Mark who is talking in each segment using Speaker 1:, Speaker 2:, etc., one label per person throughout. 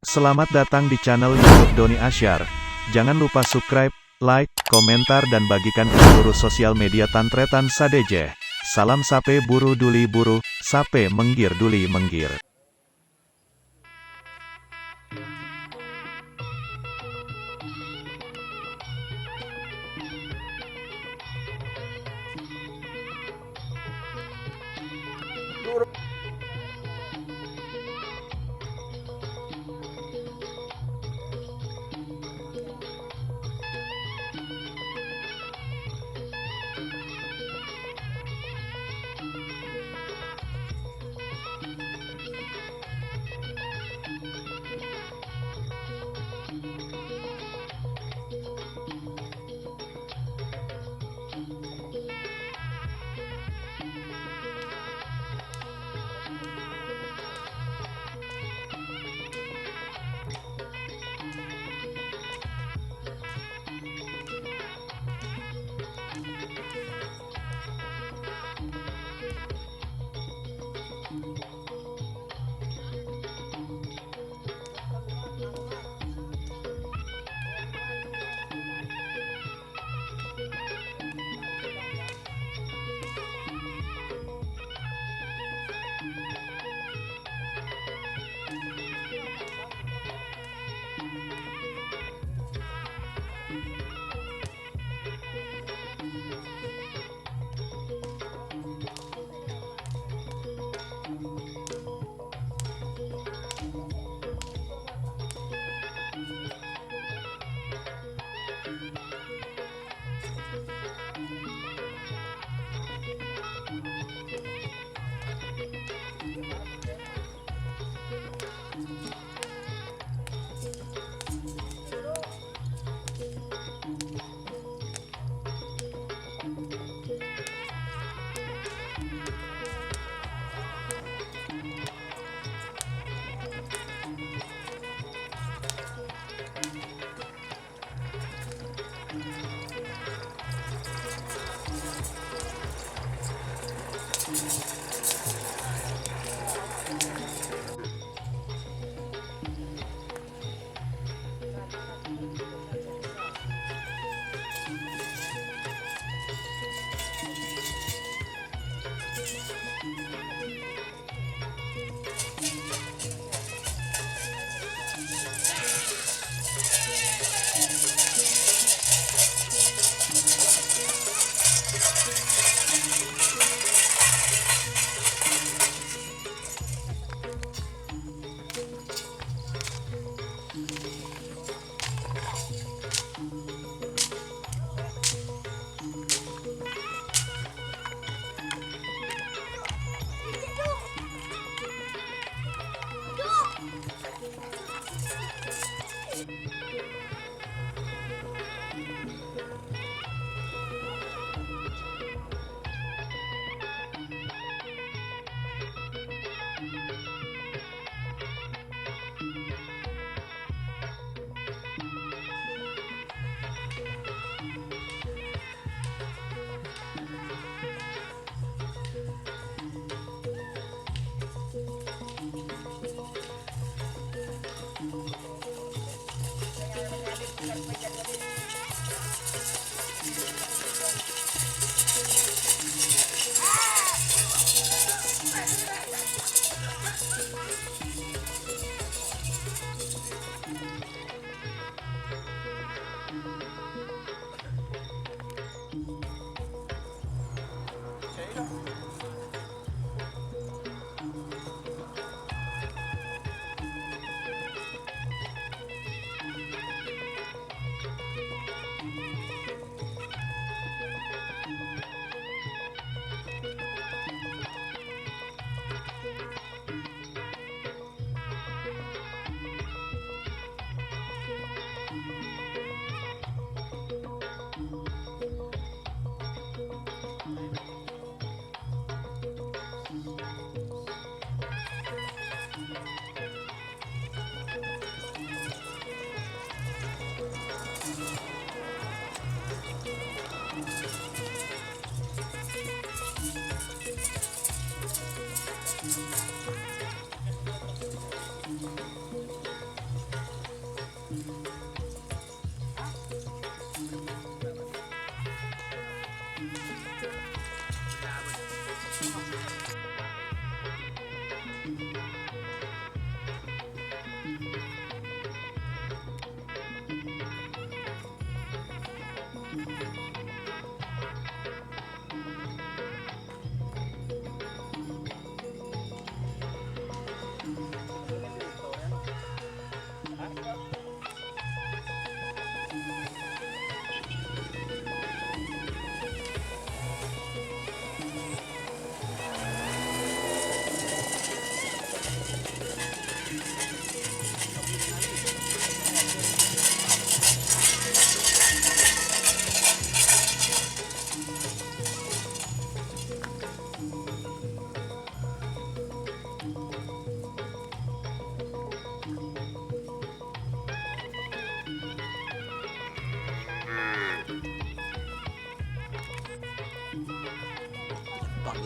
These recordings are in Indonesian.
Speaker 1: Selamat datang di channel YouTube Doni Asyar. Jangan lupa subscribe, like, komentar dan bagikan ke seluruh sosial media Tantretan Sadeje. Salam sape buru duli buru, sape menggir duli menggir.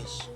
Speaker 2: wis.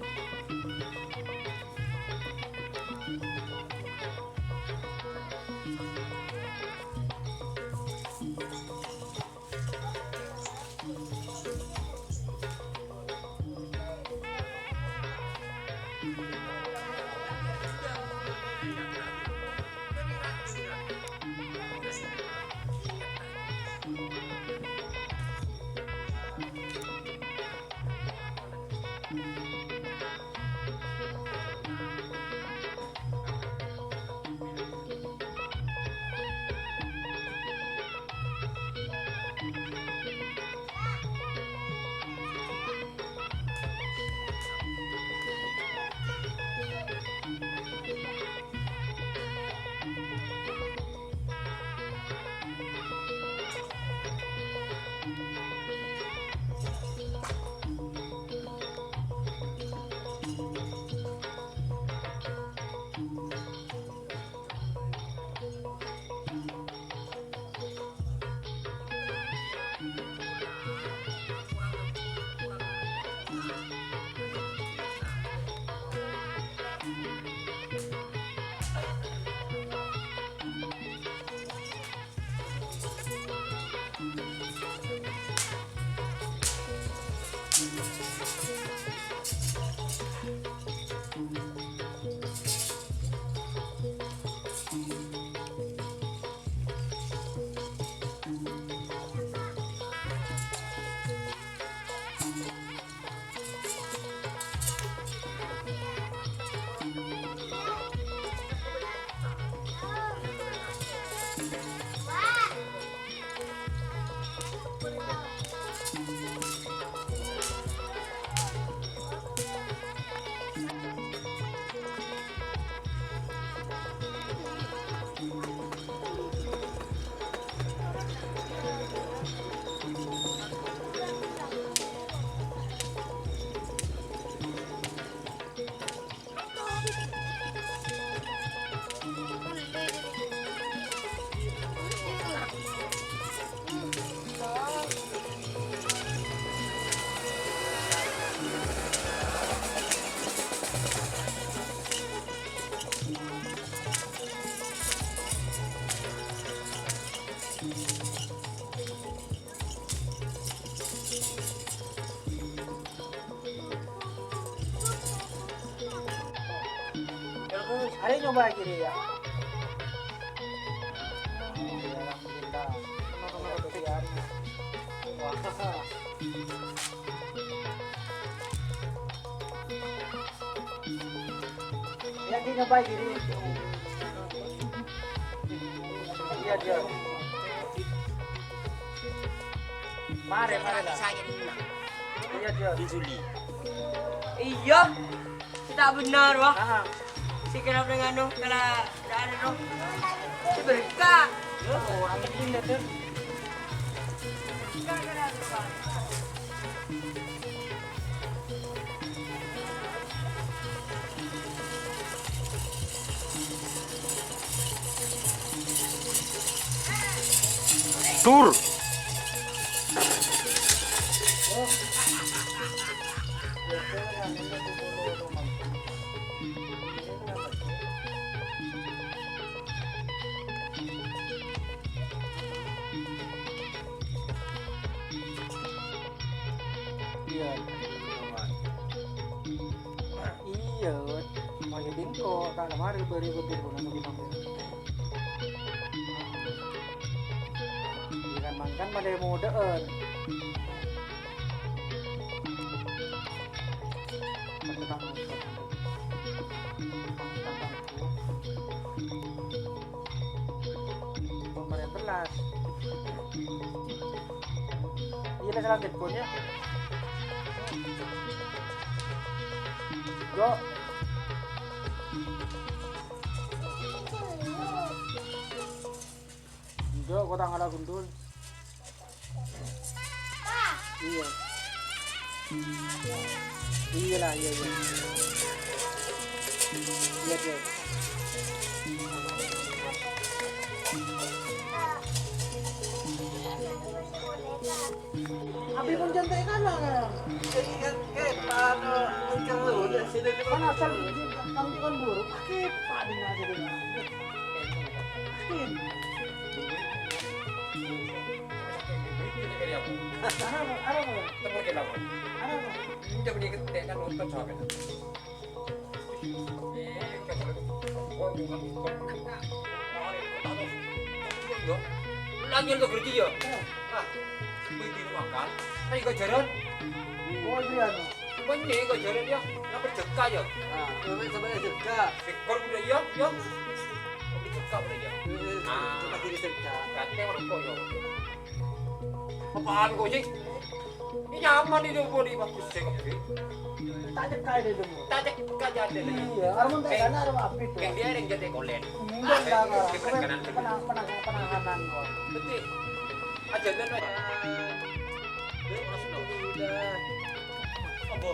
Speaker 3: Hari nyoba gini ya. Alhamdulillah. Wah. Ya di nyoba gini. Iya dia. Mare lah. Iya dia.
Speaker 2: Di Juli.
Speaker 4: Iya, tidak benar wah.
Speaker 3: Ah.
Speaker 4: Si kenapa dengan no, kalau ada no, si berkah.
Speaker 3: Oh, angin ini tuh.
Speaker 2: Tur.
Speaker 3: Iya. Iya, mau bingko, tak ada mari beri-beri pun untuk dipanggil. Ikan mangkan pada modern. Kemarin belas. Iya, salah teleponnya. Jo. Jo, kau tak ada gundul. Iya. Iya lah, iya. Iya, iya. Abi pun jantai kan lah. Kan asal nanti kan buruk. Akip pak di aja deh. Akip.
Speaker 2: Lanjut ke kerja ya. Ah, begitu makan. Tapi kau jalan,
Speaker 3: Oh iya no.
Speaker 2: banyak kau jalan ya. Nak berjeka ya.
Speaker 5: Ah, sebenarnya juga.
Speaker 2: Ekor udah ya, ya. Kau berjeka udah ya.
Speaker 5: Cuma kiri juga.
Speaker 2: Kate orang kau ya. Apaan kau sih? Ini nyaman di rumah di bagus sih kau.
Speaker 3: Tak cekai deh dulu.
Speaker 2: Tak cek kerja deh.
Speaker 3: Iya, armun tak kan armun api tuh.
Speaker 2: Yang dia yang jadi kolen.
Speaker 3: Enggak penanganan kok.
Speaker 2: Betul. Aja dan aja. Dia orang senang. Apa?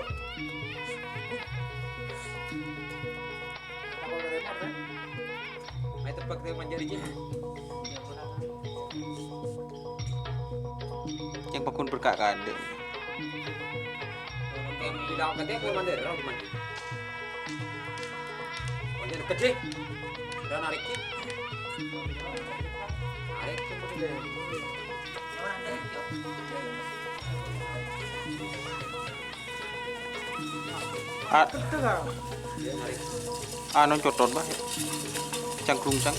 Speaker 2: Kalau dari mana? Mai tepak dia menjadi jin.
Speaker 5: Yang pakun berkak kadek.
Speaker 2: Di dalam katanya gue mandi, orang di mandi. Mandi gede. Udah narik kit. Narik kemudian.
Speaker 3: Itu kan.
Speaker 2: Dia narik.
Speaker 5: Anu coton bah. Cangkrung cang.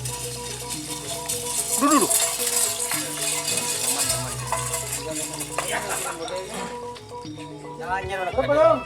Speaker 5: Dulu.
Speaker 2: Jangan nyerah.
Speaker 3: Belum.